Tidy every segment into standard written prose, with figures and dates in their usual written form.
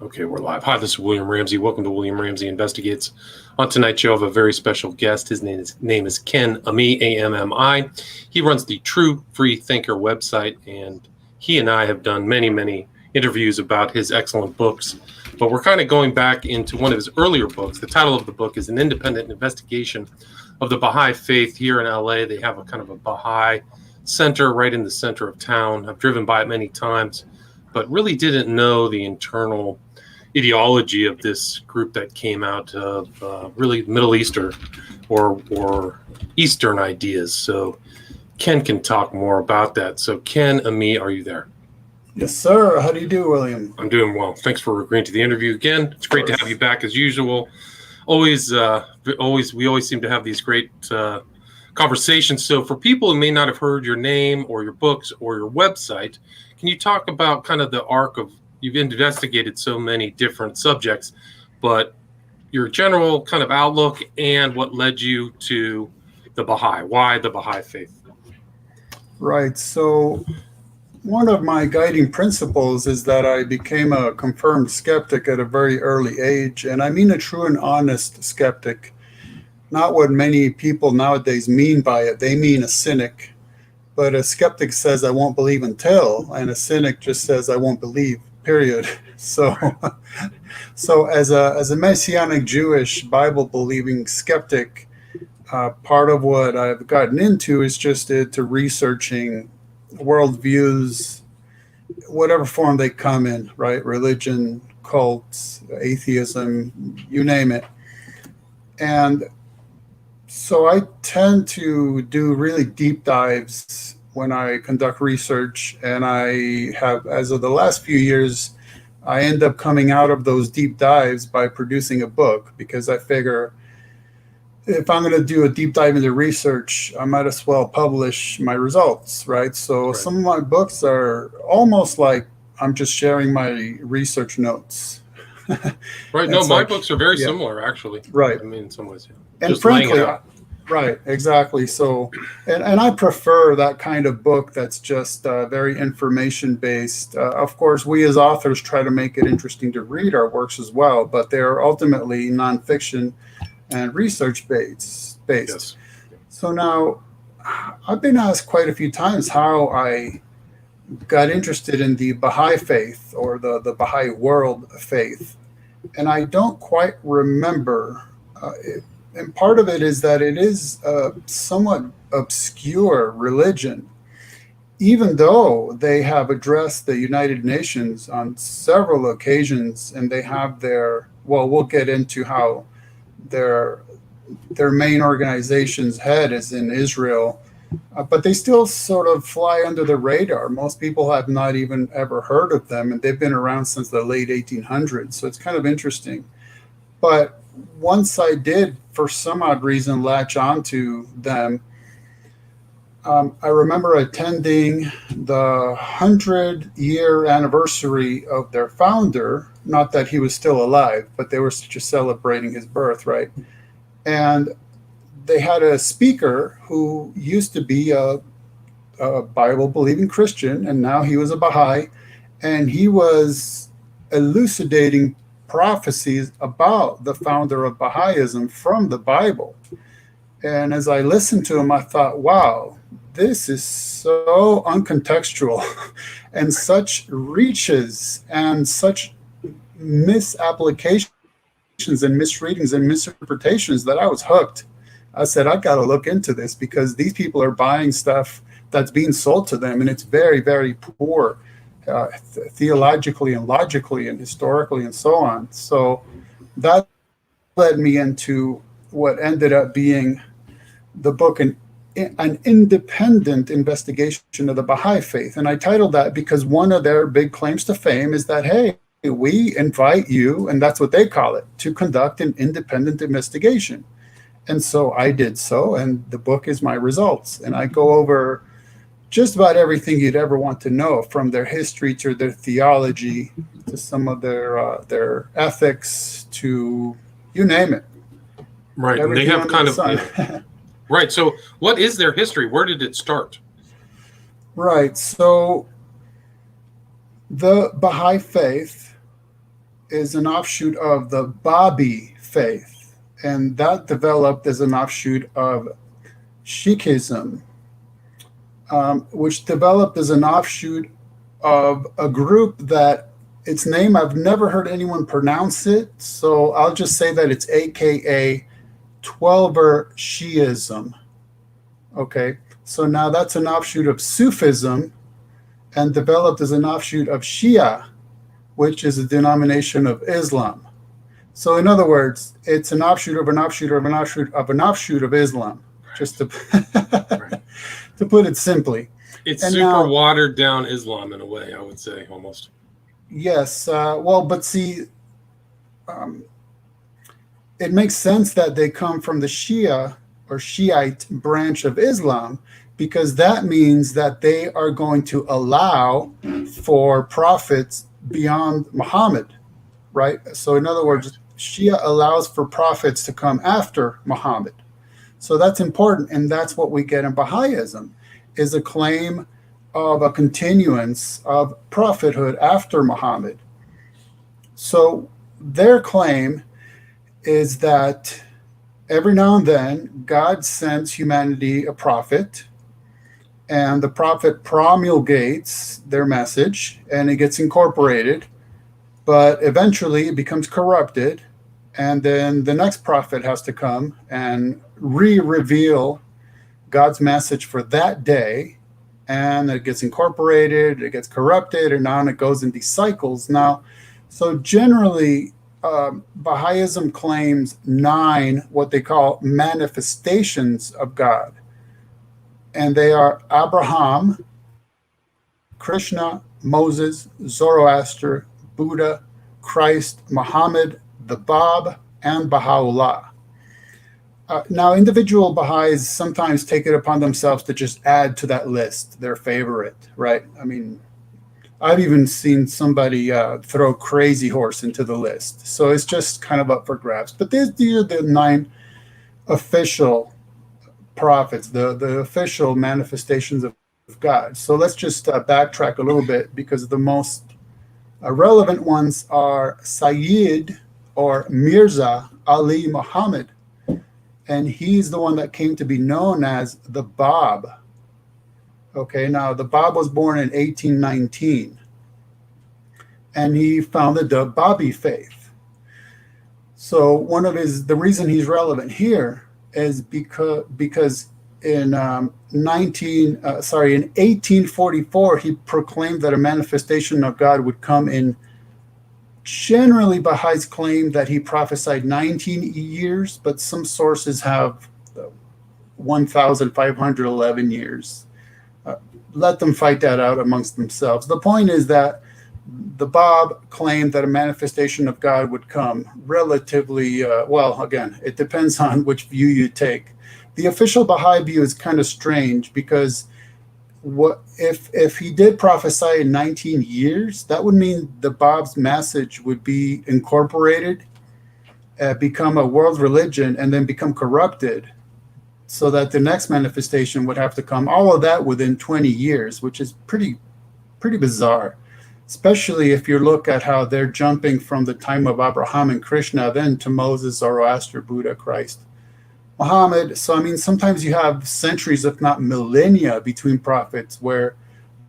Okay, we're live. Hi, this is William Ramsey. Welcome to William Ramsey Investigates. On tonight's show, I have a very special guest. His name is Ken Ammi, A-M-M-I. He runs the True Free Thinker website, and he and I have done many interviews about his excellent books. But we're kind of going back into one of his earlier books. The title of the book is An Independent Investigation of the Baha'i Faith here in LA. They have a kind of a Baha'i center right in the center of town. I've driven by it many times, but really didn't know the internal ideology of this group that came out of really Middle Eastern or Eastern ideas. So Ken can talk more about that. So Ken Ammi, are you there? Yes, sir. How do you do, William? I'm doing well. Thanks for agreeing to the interview again. It's great to have you back as usual. We always seem to have these great conversations. So for people who may not have heard your name or your books or your website, can you talk about kind of the arc of, you've investigated so many different subjects, but your general kind of outlook and what led you to the Baha'i? Why the Baha'i Faith? Right. So one of my guiding principles is that I became a confirmed skeptic at a very early age. And I mean a true and honest skeptic, not what many people nowadays mean by it. They mean a cynic. But a skeptic says, I won't believe until, and a cynic just says, I won't believe, period. So as a Messianic Jewish Bible-believing skeptic, part of what I've gotten into is just to researching worldviews, whatever form they come in, right? Religion, cults, atheism, you name it. And so I tend to do really deep dives when I conduct research, and I have, as of the last few years, I end up coming out of those deep dives by producing a book, because I figure if I'm going to do a deep dive into research, I might as well publish my results, right? So Right. Some of my books are almost like I'm just sharing my research notes. Right. No, my books are very similar, actually. Right. I mean, in some ways, yeah. And Just frankly, laying it out. right, exactly. So, and I prefer that kind of book that's just very information based. Of course, we as authors try to make it interesting to read our works as well, but they're ultimately nonfiction and research based. Yes. So now, I've been asked quite a few times how I got interested in the Baha'i faith or the Baha'i world faith, and I don't quite remember. And part of it is that it is a somewhat obscure religion, even though they have addressed the United Nations on several occasions, and they have we'll get into how their main organization's head is in Israel, but they still sort of fly under the radar. Most people have not even ever heard of them, and they've been around since the late 1800s, so it's kind of interesting. But once I did, for some odd reason, latch onto them, I remember attending the 100-year anniversary of their founder. Not that he was still alive, but they were just celebrating his birth, right? And they had a speaker who used to be a Bible-believing Christian, and now he was a Baha'i, and he was elucidating prophecies about the founder of Baha'ism from the Bible. And as I listened to him, I thought, wow, this is so uncontextual and such reaches and such misapplications and misreadings and misinterpretations that I was hooked. I said, I've got to look into this, because these people are buying stuff that's being sold to them, and it's very, very poor. Theologically and logically and historically and so on. So that led me into what ended up being the book, an independent investigation of the Baha'i faith. And I titled that because one of their big claims to fame is that, hey, we invite you, and that's what they call it, to conduct an independent investigation. And so I did so, and the book is my results. And I go over just about everything you'd ever want to know, from their history to their theology to some of their ethics, to you name it. Right. And they have kind of right. So what is their history? Where did it start? Right. So the Baha'i faith is an offshoot of the Baha'i Faith, and that developed as an offshoot of Sikhism, which developed as an offshoot of a group that its name I've never heard anyone pronounce it, so I'll just say that it's AKA Twelver Shiism. Okay, so now that's an offshoot of Sufism and developed as an offshoot of Shia, which is a denomination of Islam. So in other words, it's an offshoot of an offshoot of an offshoot of an offshoot of Islam, just to, Right. to put it simply. It's And super now- watered down Islam in a way, I would say, almost. Yes, well, but see, it makes sense that they come from the Shia or Shiite branch of Islam, because that means that they are going to allow for prophets beyond Muhammad, right? So in other words, Shia allows for prophets to come after Muhammad. So that's important, and that's what we get in Baha'ism, is a claim of a continuance of prophethood after Muhammad. So their claim is that every now and then God sends humanity a prophet, and the prophet promulgates their message and it gets incorporated, but eventually it becomes corrupted, and then the next prophet has to come and re-reveal God's message for that day, and it gets incorporated, it gets corrupted, and on it goes in these cycles. Now, so generally, Baha'ism claims 9 what they call manifestations of God, and they are Abraham, Krishna, Moses, Zoroaster, Buddha, Christ, Muhammad, the Bab, and Baha'u'llah. Now, individual Baha'is sometimes take it upon themselves to just add to that list their favorite, right? I mean, I've even seen somebody throw Crazy Horse into the list. So it's just kind of up for grabs. But these are the 9 official prophets, the official manifestations of God. So let's just backtrack a little bit, because the most relevant ones are Sayyid or Mirza Ali Muhammad. And he's the one that came to be known as the Bab. Okay, now the Bab was born in 1819, and he founded the Baha'i Faith. So the reason he's relevant here is because in 1844 he proclaimed that a manifestation of God would come in. Generally, Baha'is claim that he prophesied 19 years, but some sources have 1,511 years. Let them fight that out amongst themselves. The point is that the Bab claimed that a manifestation of God would come relatively, well, again, it depends on which view you take. The official Baha'i view is kind of strange, because what if he did prophesy in 19 years, that would mean the Bab's message would be incorporated, become a world religion, and then become corrupted, so that the next manifestation would have to come, all of that within 20 years, which is pretty bizarre, especially if you look at how they're jumping from the time of Abraham and Krishna then to Moses, Zoroaster, Buddha, Christ, Muhammad. So I mean, sometimes you have centuries, if not millennia, between prophets, where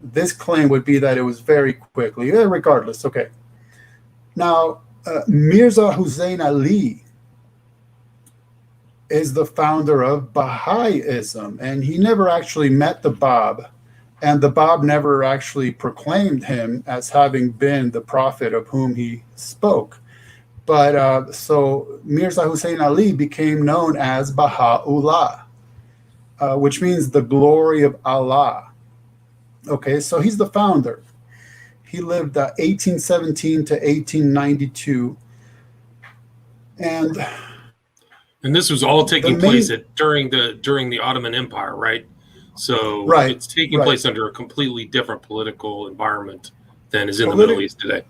this claim would be that it was very quickly. Regardless, okay. Now, Mirza Hussein Ali is the founder of Baha'ism, and he never actually met the Bab, and the Bab never actually proclaimed him as having been the prophet of whom he spoke. But so Mirza Hussein Ali became known as Baha'u'llah, which means the glory of Allah. Okay, so he's the founder. He lived 1817 to 1892. And this was all taking place during the Ottoman Empire, right? So right, it's taking place under a completely different political environment than is in the Middle East today.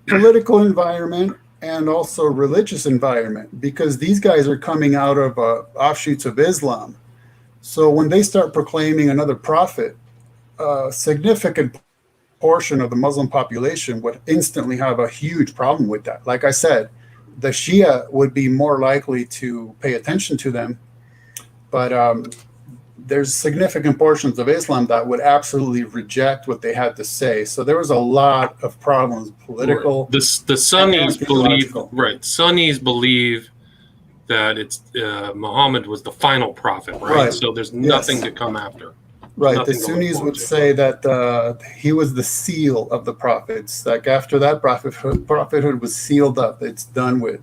Political environment, and also religious environment, because these guys are coming out of offshoots of Islam. So when they start proclaiming another prophet, a significant portion of the Muslim population would instantly have a huge problem with that. Like I said, the Shia would be more likely to pay attention to them, but there's significant portions of Islam that would absolutely reject what they had to say. So there was a lot of problems, political. Right. The Sunnis believe, theological. right? Sunnis believe that it's Muhammad was the final prophet, right? Right. So there's nothing to come after. Right. The Nothing to look Sunnis forward would to. say that he was the seal of the prophets. Like after that, prophethood was sealed up. It's done with.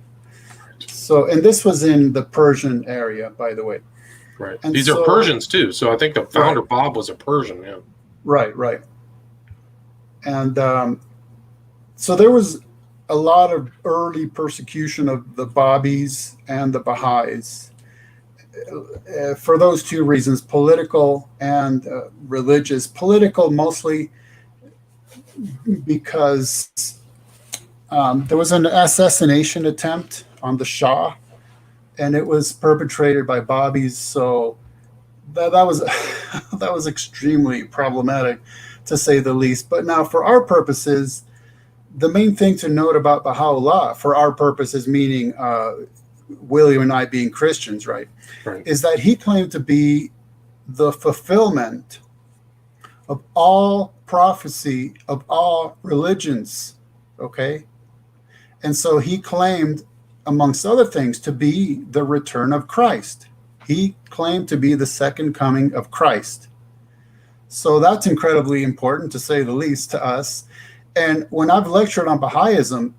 So, and this was in the Persian area, by the way. Right. And These are so- Persians too. So I think the founder Right. Bob was a Persian. Yeah. Right. And so there was a lot of early persecution of the Babis and the Baha'is for those two reasons, political and religious. Political mostly because there was an assassination attempt on the Shah, and it was perpetrated by Babis. So that was that was extremely problematic, to say the least. But now, for our purposes, the main thing to note about Baha'u'llah, for our purposes, meaning William and I being Christians, right, is that he claimed to be the fulfillment of all prophecy of all religions, okay? And so he claimed, amongst other things, to be the return of Christ. He claimed to be the second coming of Christ. So that's incredibly important, to say the least, to us. And when I've lectured on Baha'ism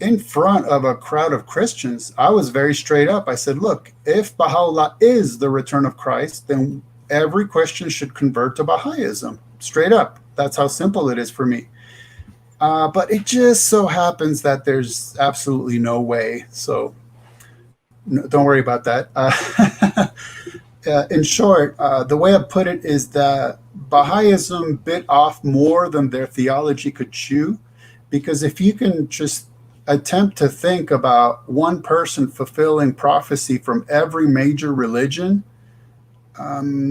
in front of a crowd of Christians, I was very straight up. I said, look, if Baha'u'llah is the return of Christ, then every Christian should convert to Baha'ism. Straight up. That's how simple it is for me. But it just so happens that there's absolutely no way. So don't worry about that. In short, the way I put it is that Baha'ism bit off more than their theology could chew, because if you can just attempt to think about one person fulfilling prophecy from every major religion,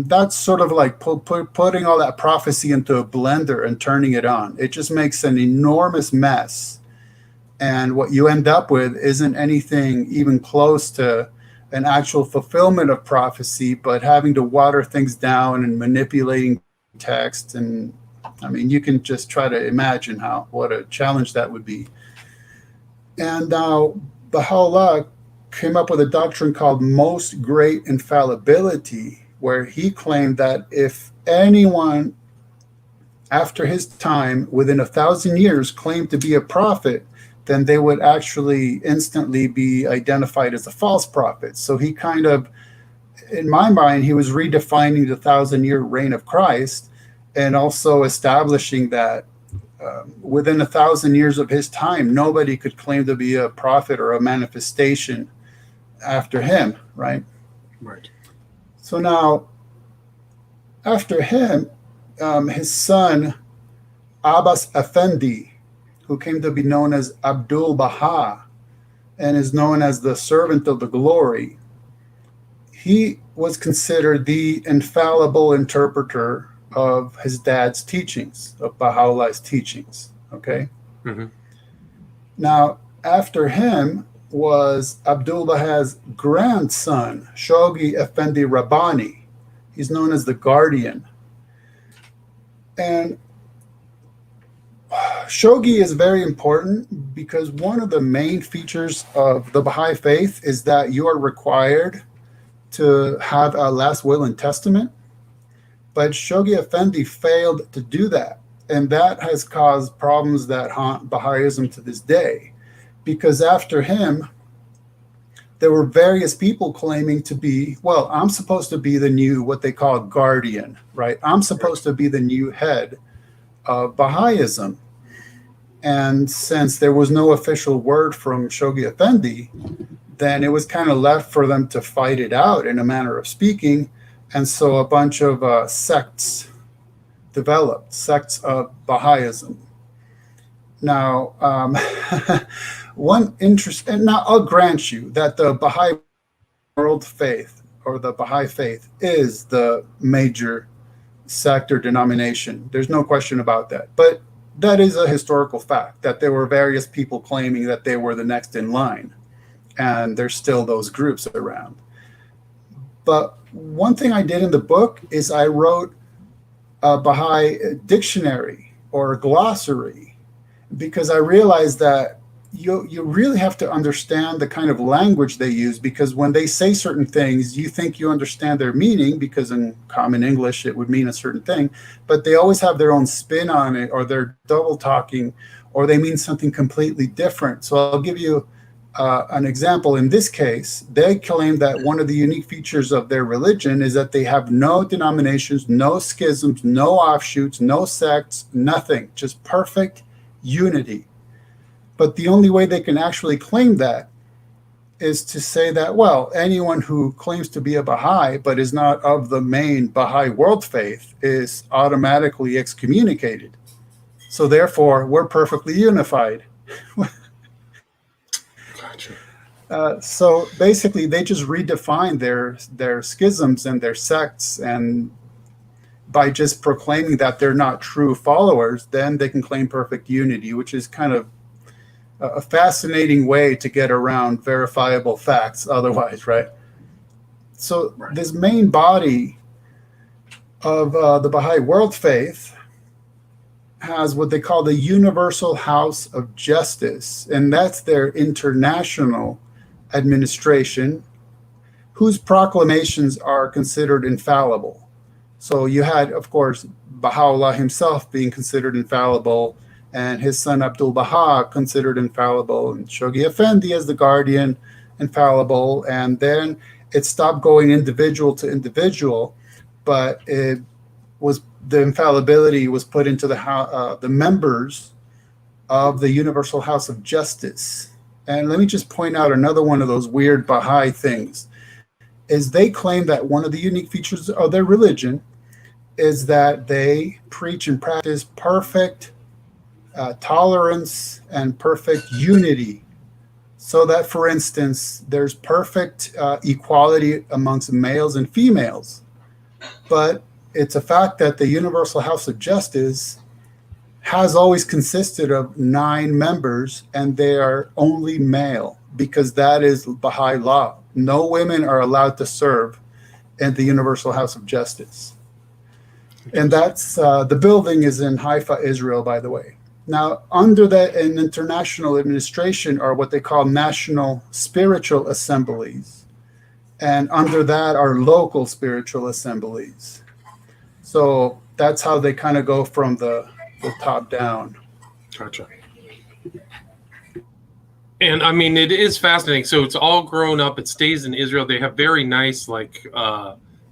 that's sort of like putting all that prophecy into a blender and turning it on. It just makes an enormous mess. And what you end up with isn't anything even close to an actual fulfillment of prophecy, but having to water things down and manipulating text. And I mean, you can just try to imagine what a challenge that would be. And now Baha'u'llah came up with a doctrine called most great infallibility, where he claimed that if anyone after his time within 1,000 years claimed to be a prophet, then they would actually instantly be identified as a false prophet. So he kind of, in my mind, he was redefining the 1,000-year reign of Christ, and also establishing that within 1,000 years of his time, nobody could claim to be a prophet or a manifestation after him, right? Right. So now, after him, his son, Abbas Effendi, who came to be known as Abdul Baha and is known as the servant of the glory, he was considered the infallible interpreter of his dad's teachings, of Baha'u'llah's teachings, okay? Mm-hmm. Now, after him was Abdul Baha's grandson, Shoghi Effendi Rabbani. He's known as the guardian. And Shoghi is very important because one of the main features of the Baha'i Faith is that you are required to have a last will and testament. But Shoghi Effendi failed to do that. And that has caused problems that haunt Baha'ism to this day. Because after him, there were various people claiming to be, well, I'm supposed to be the new, what they call guardian, right? I'm supposed to be the new head of Baha'ism. And since there was no official word from Shoghi Effendi, then it was kind of left for them to fight it out, in a manner of speaking. And so a bunch of sects developed, sects of Baha'ism. Now, one interest, and now I'll grant you that the Baha'i world faith, or the Baha'i faith, is the major sect or denomination. There's no question about that. But that is a historical fact, that there were various people claiming that they were the next in line, and there's still those groups around. But one thing I did in the book is I wrote a Baha'i dictionary or a glossary, because I realized that you really have to understand the kind of language they use, because when they say certain things, you think you understand their meaning, because in common English it would mean a certain thing, but they always have their own spin on it, or they're double talking, or they mean something completely different. So I'll give you an example. In this case, they claim that one of the unique features of their religion is that they have no denominations, no schisms, no offshoots, no sects, nothing, just perfect unity. But the only way they can actually claim that is to say that, well, anyone who claims to be a Baha'i but is not of the main Baha'i world faith is automatically excommunicated. So therefore, we're perfectly unified. Gotcha. So basically, they just redefine their schisms and their sects, and by just proclaiming that they're not true followers, then they can claim perfect unity, which is kind of a fascinating way to get around verifiable facts otherwise, right? So this main body of the Baha'i world faith has what they call the Universal House of Justice, and that's their international administration, whose proclamations are considered infallible. So you had, of course, Baha'u'llah himself being considered infallible, and his son Abdul Baha considered infallible, and Shoghi Effendi as the guardian, infallible. And then it stopped going individual to individual, but the infallibility was put into the members of the Universal House of Justice. And let me just point out another one of those weird Baha'i things, is they claim that one of the unique features of their religion is that they preach and practice perfect tolerance and perfect unity. So that, for instance, there's perfect equality amongst males and females. But it's a fact that the Universal House of Justice has always consisted of 9 members, and they are only male, because that is Baha'i law. No women are allowed to serve in the Universal House of Justice. And that's the building is in Haifa, Israel, by the way. Now, under that, an international administration are what they call national spiritual assemblies. And under that are local spiritual assemblies. So that's how they kind of go from the top down. Gotcha. And I mean, it is fascinating. So it's all grown up. It stays in Israel. They have very nice, like,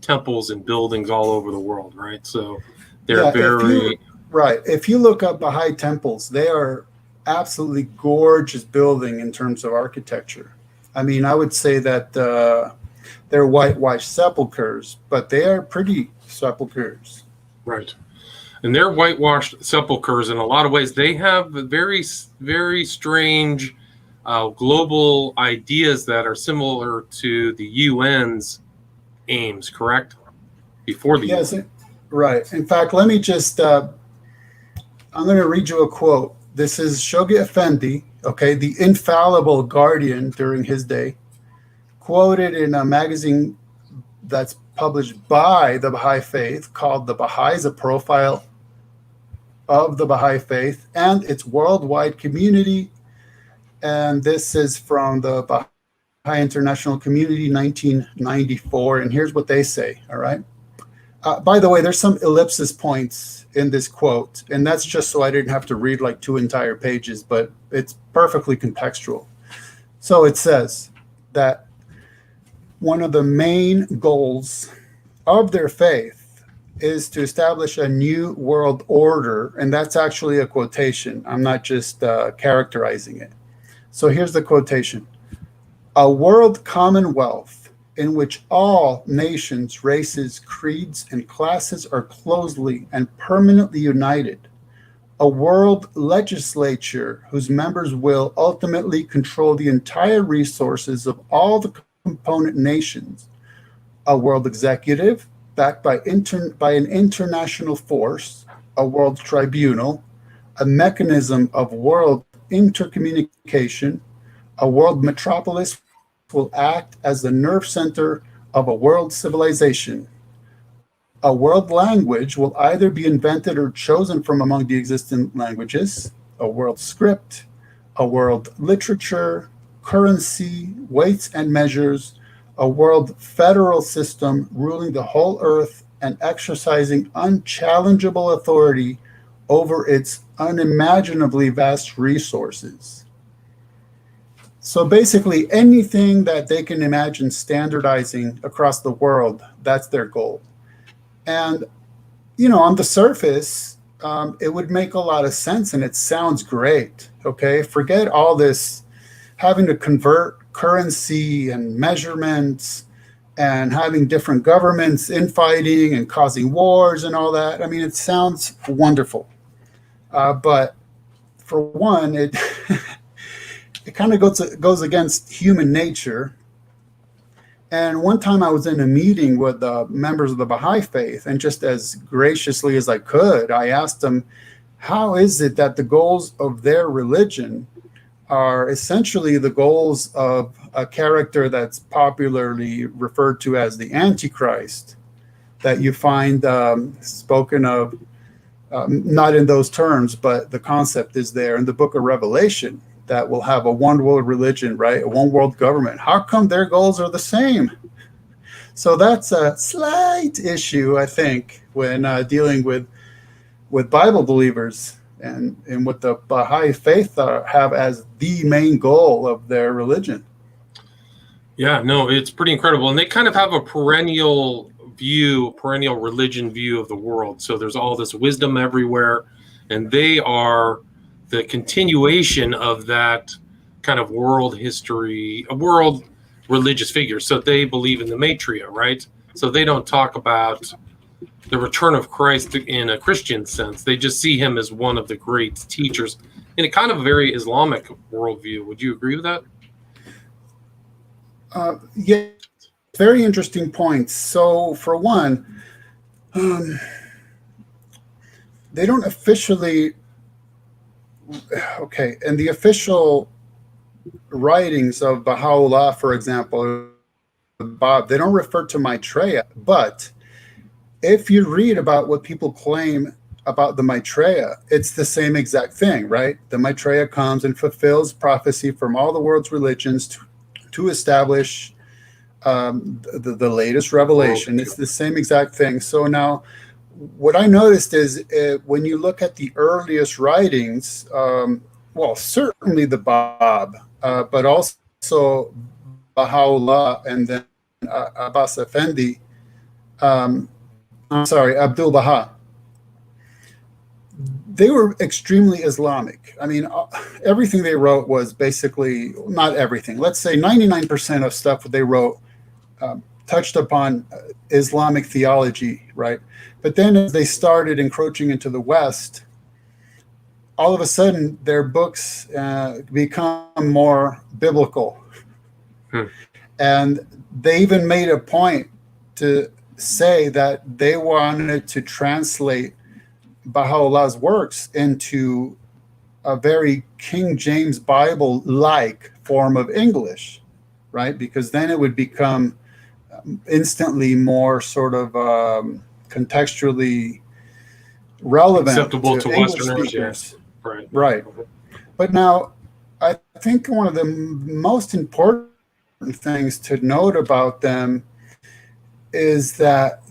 temples and buildings all over the world, right? So they're very... Right. If you look up Baha'i temples, they are absolutely gorgeous building in terms of architecture. I mean, I would say that they're whitewashed sepulchers, but they are pretty sepulchers. Right. And they're whitewashed sepulchers in a lot of ways. They have very, very strange global ideas that are similar to the UN's aims, correct? Before the Yes, UN. right. In fact, let me just... I'm going to read you a quote. This is Shoghi Effendi, okay, the infallible guardian during his day, quoted in a magazine that's published by the Baha'i Faith called The Baha'is, a Profile of the Baha'i Faith and its Worldwide Community. And this is from the Baha'i International Community, 1994. And here's what they say, all right? By the way, there's some ellipsis points in this quote, and that's just so I didn't have to read like 2 entire pages, but it's perfectly contextual. So it says that one of the main goals of their faith is to establish a new world order, and that's actually a quotation. I'm not just characterizing it. So here's the quotation. A world commonwealth in which all nations, races, creeds, and classes are closely and permanently united. A world legislature whose members will ultimately control the entire resources of all the component nations. A world executive backed by an international force, a world tribunal, a mechanism of world intercommunication. A world metropolis will act as the nerve center of a world civilization. A world language will either be invented or chosen from among the existing languages. A world script, a world literature, currency, weights and measures, a world federal system ruling the whole earth and exercising unchallengeable authority over its unimaginably vast resources. So basically, anything that they can imagine standardizing across the world, that's their goal. And, on the surface, it would make a lot of sense and it sounds great. Okay, forget all this having to convert currency and measurements and having different governments infighting and causing wars and all that. I mean, it sounds wonderful. But for one, it it kind of goes against human nature. And one time I was in a meeting with members of the Baha'i Faith, and just as graciously as I could, I asked them, how is it that the goals of their religion are essentially the goals of a character that's popularly referred to as the Antichrist, that you find spoken of, not in those terms, but the concept is there in the book of Revelation, that will have a one world religion, right? A one world government. How come their goals are the same? So that's a slight issue, I think, when dealing with Bible believers and what the Baha'i Faith have as the main goal of their religion. Yeah, no, it's pretty incredible. And they kind of have a perennial religion view of the world. So there's all this wisdom everywhere, and they are the continuation of that kind of world history, a world religious figure. So they believe in the Maitreya, right? So they don't talk about the return of Christ in a Christian sense. They just see him as one of the great teachers in a kind of very Islamic worldview. Would you agree with that? Yeah, very interesting points. So for one, they don't officially, in the official writings of Baha'u'llah, for example, Bob, they don't refer to Maitreya, but if you read about what people claim about the Maitreya, it's the same exact thing, right? The Maitreya comes and fulfills prophecy from all the world's religions to establish the latest revelation. It's the same exact thing. So now, what I noticed is when you look at the earliest writings, certainly the Bab, but also Baha'u'llah and then Abbas Effendi, Abdul Baha. They were extremely Islamic. I mean, everything they wrote was basically, not everything, let's say 99% of stuff they wrote touched upon Islamic theology, right? But then as they started encroaching into the West, all of a sudden their books become more biblical. And they even made a point to say that they wanted to translate Baha'u'llah's works into a very King James Bible-like form of English, right? Because then it would become instantly more sort of contextually relevant, acceptable to English Westerners, speakers. Yes. Right. But now, I think one of the most important things to note about them is that,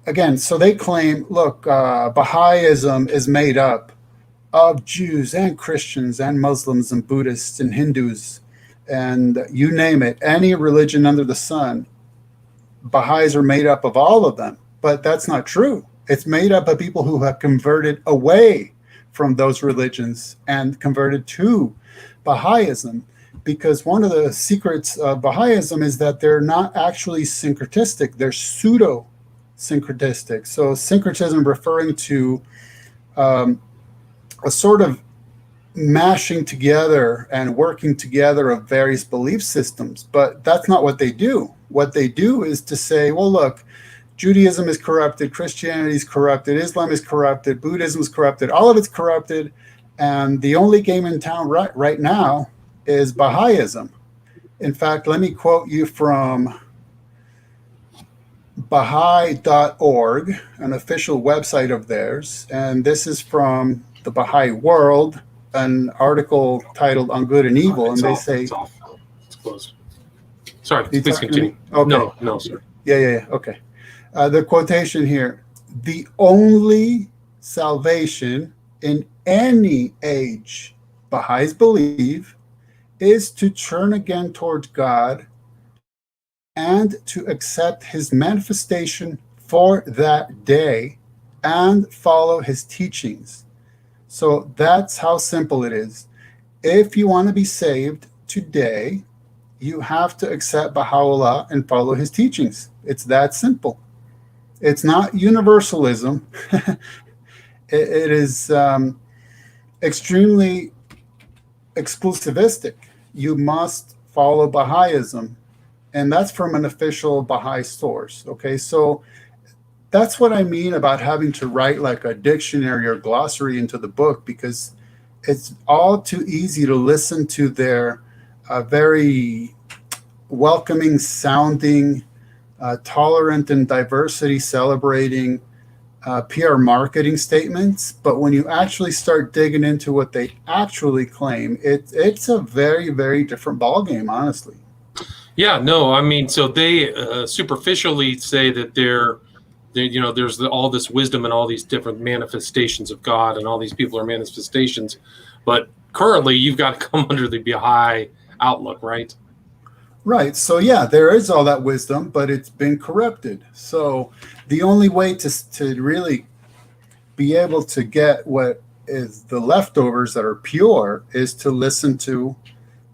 again, so they claim, look, Baha'ism is made up of Jews and Christians and Muslims and Buddhists and Hindus and you name it, any religion under the sun. Baha'is are made up of all of them, but that's not true. It's made up of people who have converted away from those religions and converted to Baha'ism, because one of the secrets of Baha'ism is that they're not actually syncretistic, they're pseudo-syncretistic. So syncretism referring to a sort of mashing together and working together of various belief systems, but that's not what they do. What they do is to say, well, look, Judaism is corrupted, Christianity is corrupted, Islam is corrupted, Buddhism is corrupted, all of it's corrupted, And the only game in town right now is Baha'ism. In fact, let me quote you from Baha'i.org, an official website of theirs. And this is from the Baha'i World, an article titled On Good and Evil. And they say, it's off. It's closed. Sorry, You please talking to me? continue. Okay. No, sir. Yeah. Okay. The quotation here: the only salvation in any age, Baha'is believe, is to turn again towards God and to accept his manifestation for that day and follow his teachings. So that's how simple it is. If you want to be saved today, you have to accept Baha'u'llah and follow his teachings. It's that simple. It's not universalism. It is extremely exclusivistic. You must follow Baha'ism, and that's from an official Baha'i source. Okay, so that's what I mean about having to write like a dictionary or glossary into the book, because it's all too easy to listen to their very welcoming sounding, tolerant and diversity celebrating PR marketing statements. But when you actually start digging into what they actually claim, it's a very, very different ballgame, honestly. Yeah, no, I mean, so they superficially say that there's all this wisdom and all these different manifestations of God, and all these people are manifestations. But currently, you've got to come under the Baha'i outlook, right? Right. So, yeah, there is all that wisdom, but it's been corrupted. So the only way to really be able to get what is the leftovers that are pure is to listen to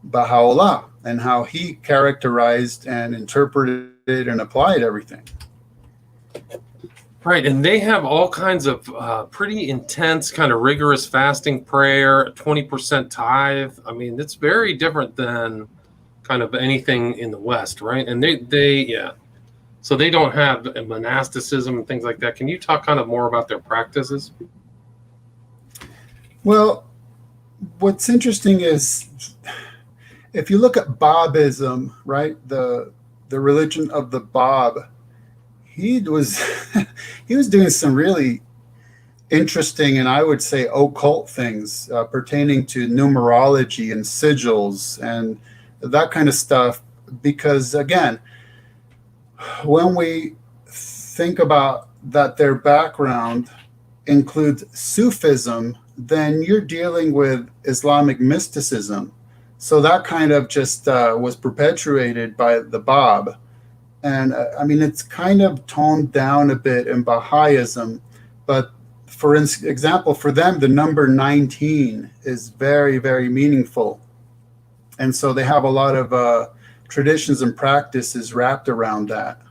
Baha'u'llah and how he characterized and interpreted and applied everything. Right, and they have all kinds of pretty intense, kind of rigorous fasting, prayer, 20% tithe. I mean, it's very different than kind of anything in the West, right? And so they don't have monasticism and things like that. Can you talk kind of more about their practices? Well, what's interesting is if you look at Babism, right, the religion of the Bab, he was he was doing some really interesting and I would say occult things pertaining to numerology and sigils and that kind of stuff. Because again, when we think about that their background includes Sufism, then you're dealing with Islamic mysticism. So that kind of just was perpetuated by the Bab. And I mean, it's kind of toned down a bit in Baha'ism. But for example, for them, the number 19 is very, very meaningful. And so they have a lot of traditions and practices wrapped around that.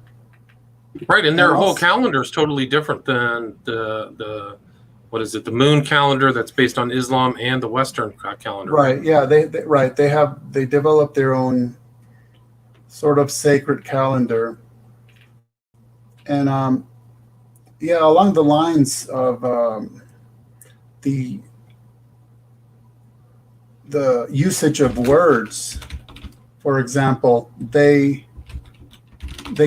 Right, and their whole calendar is totally different than the what is it, the moon calendar that's based on Islam and the Western calendar. Right, yeah, they developed their own sort of sacred calendar. And along the lines of the usage of words, for example, they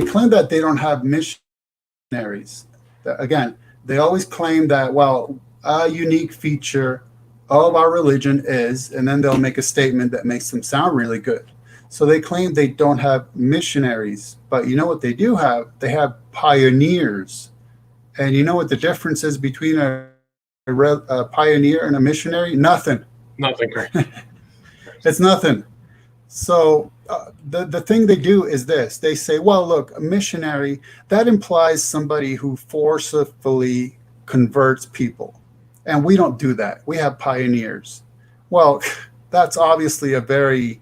claim that they don't have missionaries. Again, they always claim that, well, a unique feature of our religion is, and then they'll make a statement that makes them sound really good. So they claim they don't have missionaries, but you know what they do have? They have pioneers. And you know what the difference is between a pioneer and a missionary? Nothing. Nothing. It's nothing. So the thing they do is this. They say, well, look, a missionary, that implies somebody who forcefully converts people. And we don't do that. We have pioneers. Well, that's obviously a very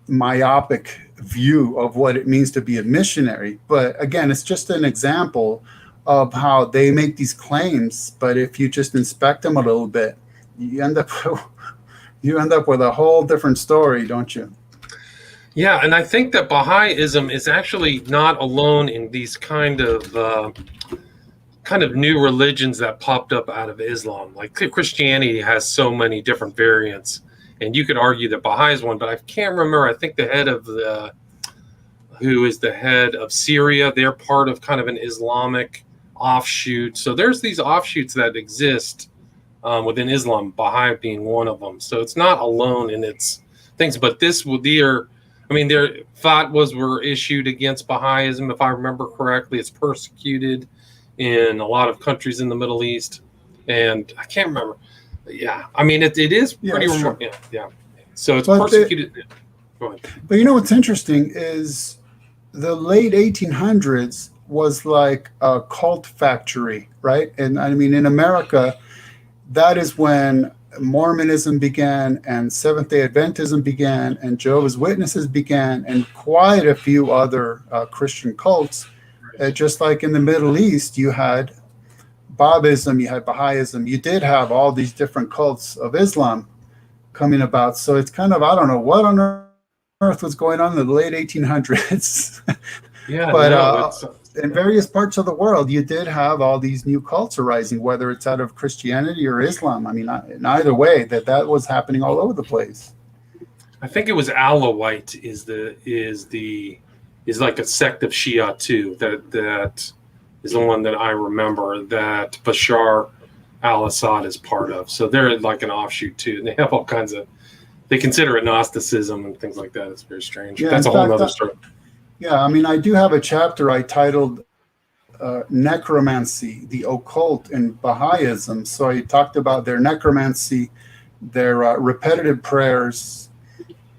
myopic view of what it means to be a missionary. But again, it's just an example of how they make these claims. But if you just inspect them a little bit, you end up with a whole different story, don't you? Yeah, and I think that Baha'ism is actually not alone in these kind of kind of new religions that popped up out of Islam. Like Christianity has so many different variants, and you could argue that Baha'i is one, but I can't remember. I think the head of who is the head of Syria, they're part of kind of an Islamic offshoot. So there's these offshoots that exist within Islam, Baha'i being one of them. So it's not alone in its things, but this would their fatwas were issued against Baha'ism, if I remember correctly. It's persecuted in a lot of countries in the Middle East, and I can't remember. Yeah, I mean it is pretty remote. Yeah. So it's persecuted. Go ahead. But you know what's interesting is the late 1800s was like a cult factory, right? And I mean, in America, that is when Mormonism began and Seventh-day Adventism began and Jehovah's Witnesses began and quite a few other Christian cults. Just like in the Middle East, you had Babism, you had Baha'ism, you did have all these different cults of Islam coming about. So it's kind of, I don't know what on earth was going on in the late 1800s. Yeah, but in various parts of the world, you did have all these new cults arising, whether it's out of Christianity or Islam. I mean, in either way, that was happening all over the place. I think it was Alawite is like a sect of Shia too. That is the one that I remember that Bashar al-Assad is part of. So they're like an offshoot too, and they have all kinds of. They consider it Gnosticism and things like that. It's very strange. Yeah, that's a whole other story. Yeah, I mean, I do have a chapter I titled Necromancy, the Occult in Baha'ism. So I talked about their necromancy, their repetitive prayers,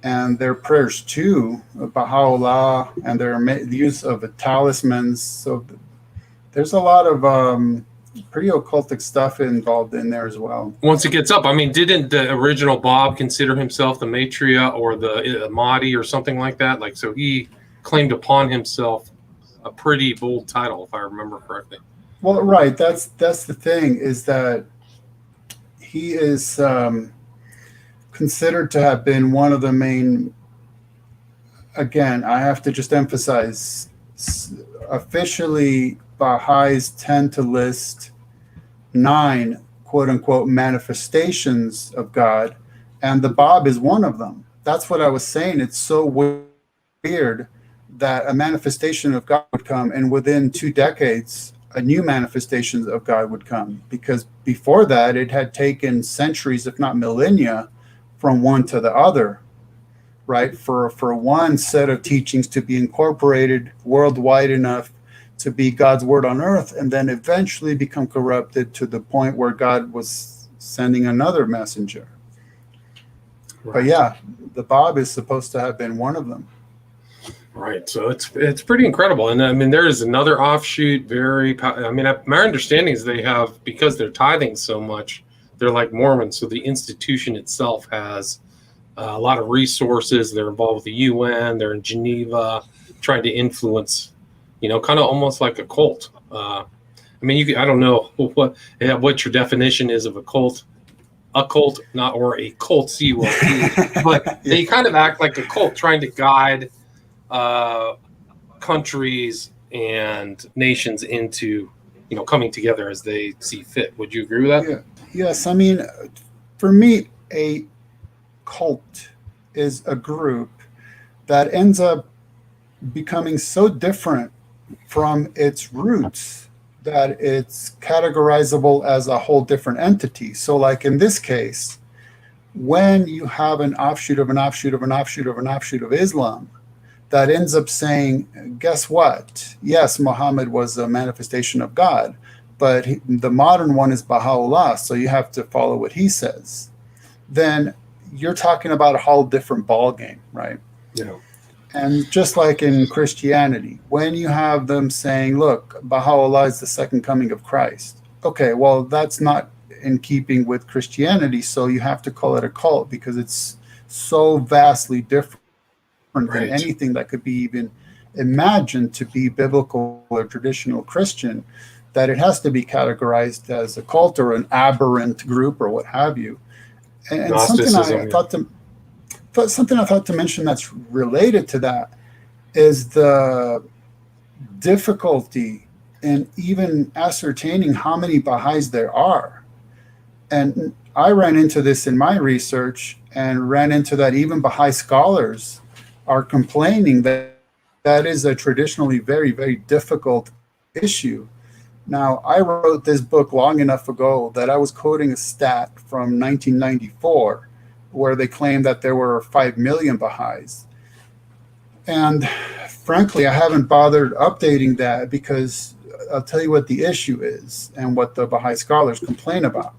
and their prayers to Baha'u'llah, and their use of talismans. So there's a lot of pretty occultic stuff involved in there as well. Once it gets up, I mean, didn't the original Bob consider himself the Maitreya or the Mahdi or something like that? Like, so he claimed upon himself a pretty bold title, if I remember correctly. Well, right. That's the thing, is that he is considered to have been one of the main. Again, I have to just emphasize, officially, Baha'is tend to list 9 quote unquote manifestations of God, and the Bab is one of them. That's what I was saying. It's so weird that a manifestation of God would come, and within 2 decades, a new manifestation of God would come, because before that, it had taken centuries, if not millennia, from one to the other, right? For one set of teachings to be incorporated worldwide enough to be God's word on earth, and then eventually become corrupted to the point where God was sending another messenger. Right. But yeah, the Bab is supposed to have been one of them. Right. So it's pretty incredible. And I mean, there is another offshoot. My understanding is they have, because they're tithing so much, they're like Mormons. So the institution itself has a lot of resources. They're involved with the UN. They're in Geneva trying to influence, kind of almost like a cult. I mean, I don't know what your definition is of a cult. A cult, not or a cult, C-U-L-T, but they kind of act like a cult, trying to guide countries and nations into, coming together as they see fit. Would you agree with that? Yeah. Yes. I mean, for me, a cult is a group that ends up becoming so different from its roots that it's categorizable as a whole different entity. So like in this case, when you have an offshoot of an offshoot of an offshoot of an offshoot of Islam that ends up saying, guess what? Yes, Muhammad was a manifestation of God, but the modern one is Baha'u'llah, so you have to follow what he says. Then you're talking about a whole different ballgame, right? Yeah. And just like in Christianity, when you have them saying, look, Baha'u'llah is the second coming of Christ. Okay, well, that's not in keeping with Christianity, so you have to call it a cult because it's so vastly different than anything that could be even imagined to be biblical or traditional Christian, that it has to be categorized as a cult or an aberrant group or what have you. And something I thought to mention that's related to that is the difficulty in even ascertaining how many Baha'is there are. And I ran into this in my research and ran into that even Baha'i scholars are complaining that that is a traditionally very, very difficult issue. Now, I wrote this book long enough ago that I was quoting a stat from 1994 where they claimed that there were 5 million Baha'is. And frankly, I haven't bothered updating that because I'll tell you what the issue is and what the Baha'i scholars complain about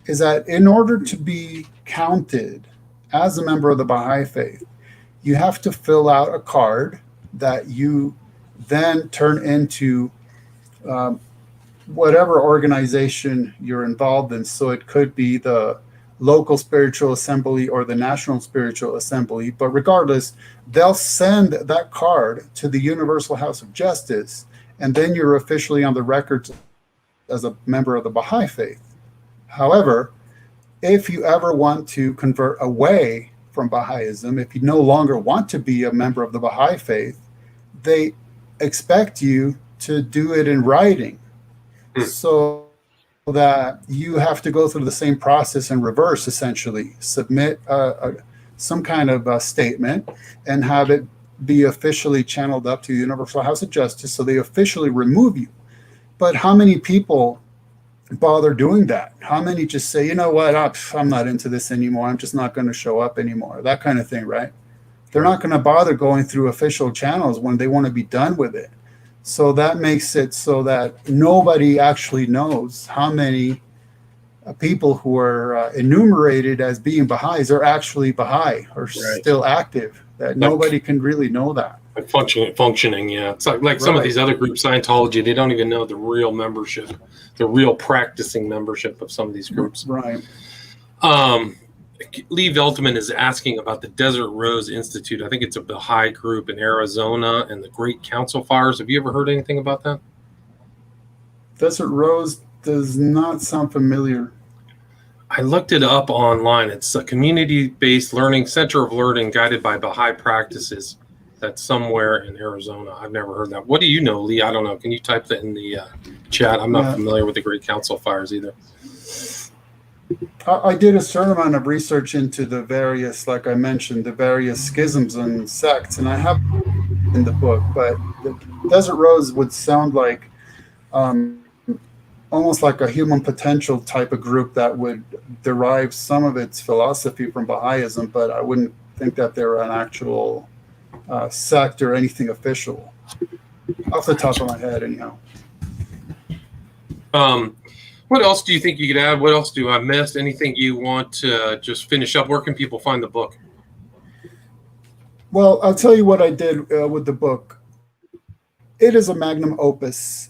is that in order to be counted as a member of the Baha'i Faith, you have to fill out a card that you then turn into whatever organization you're involved in. So it could be the local spiritual assembly or the national spiritual assembly. But regardless, they'll send that card to the Universal House of Justice, and then you're officially on the record as a member of the Baha'i Faith. However, if you ever want to convert away from Baha'ism, if you no longer want to be a member of the Baha'i Faith, they expect you to do it in writing. So that you have to go through the same process in reverse, essentially. Submit some kind of a statement and have it be officially channeled up to the Universal House of Justice so they officially remove you. But how many people bother doing that? How many just say, you know what, I'm not into this anymore. I'm just not going to show up anymore. That kind of thing, right? They're not going to bother going through official channels when they want to be done with it. So that makes it so that nobody actually knows how many people who are enumerated as being Baha'is are actually Baha'i or still active. That nobody can really know that. Like functioning, yeah. It's like some of these other groups, Scientology, they don't even know the real membership, the real practicing membership of some of these groups. Right. Lee Veltman is asking about the Desert Rose Institute. I think it's a Baha'i group in Arizona and the Great Council Fires. Have you ever heard anything about that? Desert Rose does not sound familiar. I looked it up online. It's a community-based learning center of learning guided by Baha'i practices. That's somewhere in Arizona. I've never heard that. What do you know, Lee? I don't know. Can you type that in the chat? I'm not familiar with the Great Council Fires either. I did a certain amount of research into the various, like I mentioned, the various schisms and sects, and I have in the book, but the Desert Rose would sound like almost like a human potential type of group that would derive some of its philosophy from Baha'ism, but I wouldn't think that they're an actual sect or anything official. Off the top of my head, anyhow. What else do you think you could add? What else do I miss? Anything you want to just finish up? Where can people find the book? Well, I'll tell you what I did with the book. It is a magnum opus.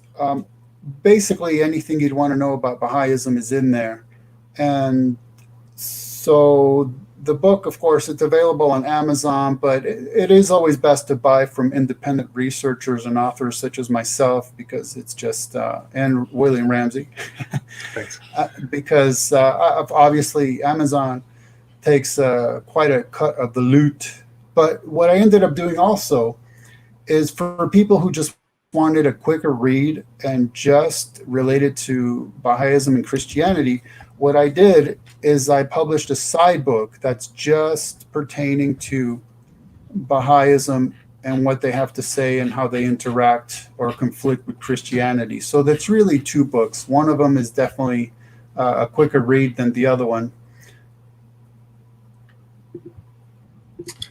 Basically, anything you'd want to know about Baha'ism is in there. And so the book, of course, it's available on Amazon, but it is always best to buy from independent researchers and authors such as myself, because it's just, and William Ramsey. Thanks. Because obviously Amazon takes quite a cut of the loot. But what I ended up doing also is for people who just wanted a quicker read and just related to Baha'ism and Christianity, what I did is I published a side book that's just pertaining to Baha'ism and what they have to say and how they interact or conflict with Christianity. So that's really two books. One of them is definitely a quicker read than the other one.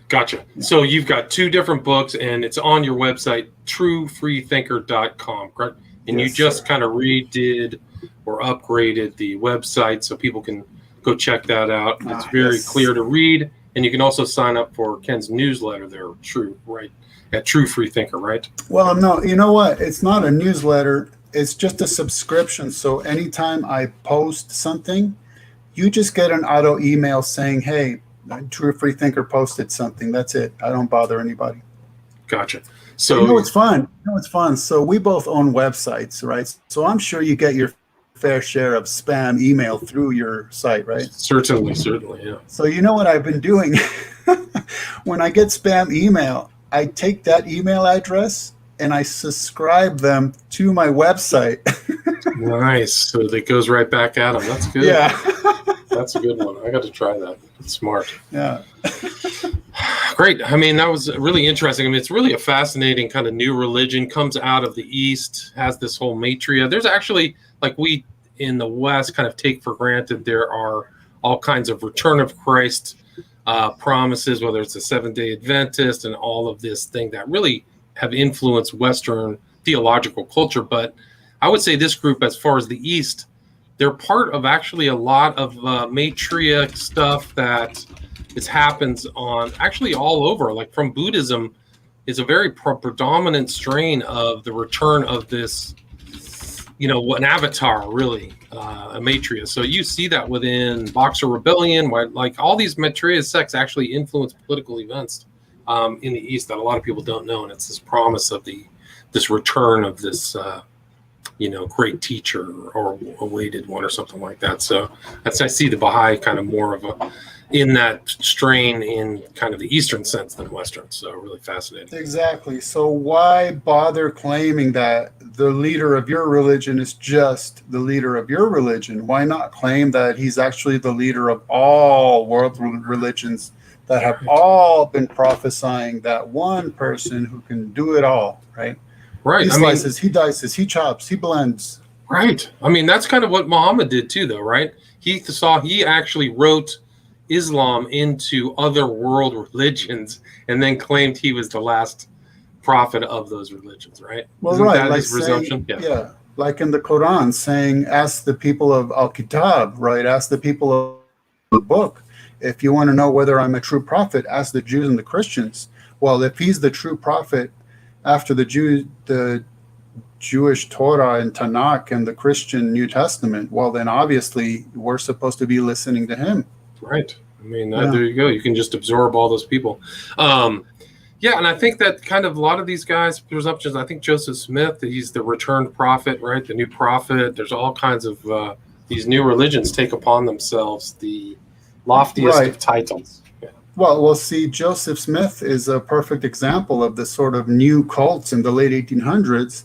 Gotcha. So you've got two different books, and it's on your website, truefreethinker.com, correct? And Yes, you just sir. kind of redid or upgraded the website so people can go check that out. It's very clear to read, and you can also sign up for Ken's newsletter there, right? At True Free Thinker, right? Well, no, you know what? It's not a newsletter. It's just a subscription. So anytime I post something, you just get an auto email saying, hey, True Free Thinker posted something. That's it. I don't bother anybody. Gotcha. So you know what's fun? So we both own websites, right? So I'm sure you get your fair share of spam email through your site, right? Certainly, yeah. So you know what I've been doing? When I get spam email, I take that email address and I subscribe them to my website. Nice. So that goes right back at them. That's good. Yeah. That's a good one. I got to try that. It's smart. Yeah. Great. I mean, that was really interesting. I mean, it's really a fascinating kind of new religion, comes out of the East, has this whole matria. There's actually, like we in the West kind of take for granted, there are all kinds of return of Christ promises, whether it's the Seventh-day Adventist and all of this thing that really have influenced Western theological culture. But I would say this group, as far as the East, they're part of actually a lot of matriarch stuff that happens on actually all over. Like from Buddhism is a very predominant strain of the return of this, an avatar, really, a matriarch. So you see that within Boxer Rebellion, where like all these matriarch sects actually influence political events in the East that a lot of people don't know. And it's this promise of this return of this great teacher or awaited one or something like that. So I see the Baha'i kind of more of in that strain in kind of the Eastern sense than Western. So really fascinating. Exactly. So why bother claiming that the leader of your religion is just the leader of your religion? Why not claim that he's actually the leader of all world religions that have all been prophesying that one person who can do it all, right? Right. He slices, he dices, he chops, he blends. Right. I mean, that's kind of what Muhammad did too, though, right? He actually wrote Islam into other world religions and then claimed he was the last prophet of those religions, right? Well, Isn't right. that Like his presumption? yeah. Like in the Quran saying, ask the people of Al-Kitab, right? Ask the people of the book. If you want to know whether I'm a true prophet, ask the Jews and the Christians. Well, if he's the true prophet after the Jewish Torah and Tanakh and the Christian New Testament, well, then obviously we're supposed to be listening to him. Right. I mean, there you go. You can just absorb all those people. Yeah, and I think that kind of a lot of these guys, presumptions, I think Joseph Smith, he's the returned prophet, right? The new prophet. There's all kinds of these new religions take upon themselves the loftiest of titles. Yeah. Well, see, Joseph Smith is a perfect example of this sort of new cults in the late 1800s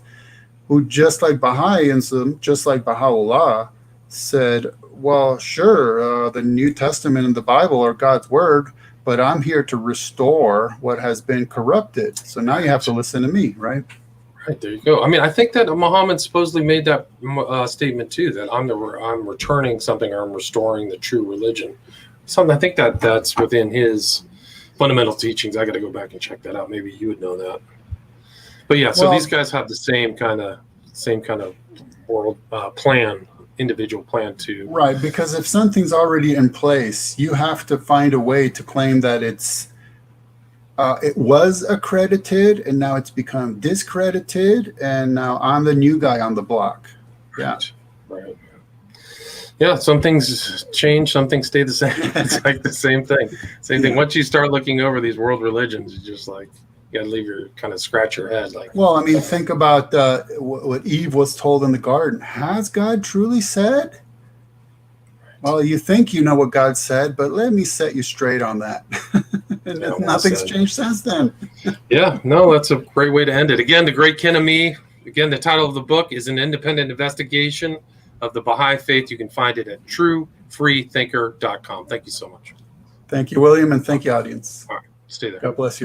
who, just like Baha'ism, just like Baha'u'llah, said, well, sure, the New Testament and the Bible are God's word, but I'm here to restore what has been corrupted. So now you have to listen to me, right? Right, there you go. I mean, I think that Muhammad supposedly made that statement too, that I'm returning something, or I'm restoring the true religion. I think that's within his fundamental teachings. I got to go back and check that out. Maybe you would know that. But yeah, so these guys have the same kind of world plan, individual plan too. Right, because if something's already in place, you have to find a way to claim that it was accredited and now it's become discredited, and now I'm the new guy on the block. Yeah. Right. Yeah, some things change, some things stay the same. It's like the same thing. Same thing. Once you start looking over these world religions, it's just like you gotta leave your kind of scratch your head. Like, well, I mean, think about what Eve was told in the garden. Has God truly said? Well, you think you know what God said, but let me set you straight on that. And nothing's changed since then. Yeah, no, that's a great way to end it. Again, the great Ken Ammi. Again, the title of the book is An Independent Investigation of the Baha'i Faith. You can find it at truefreethinker.com. Thank you so much. Thank you, William, and thank you, audience. All right, stay there. God bless you.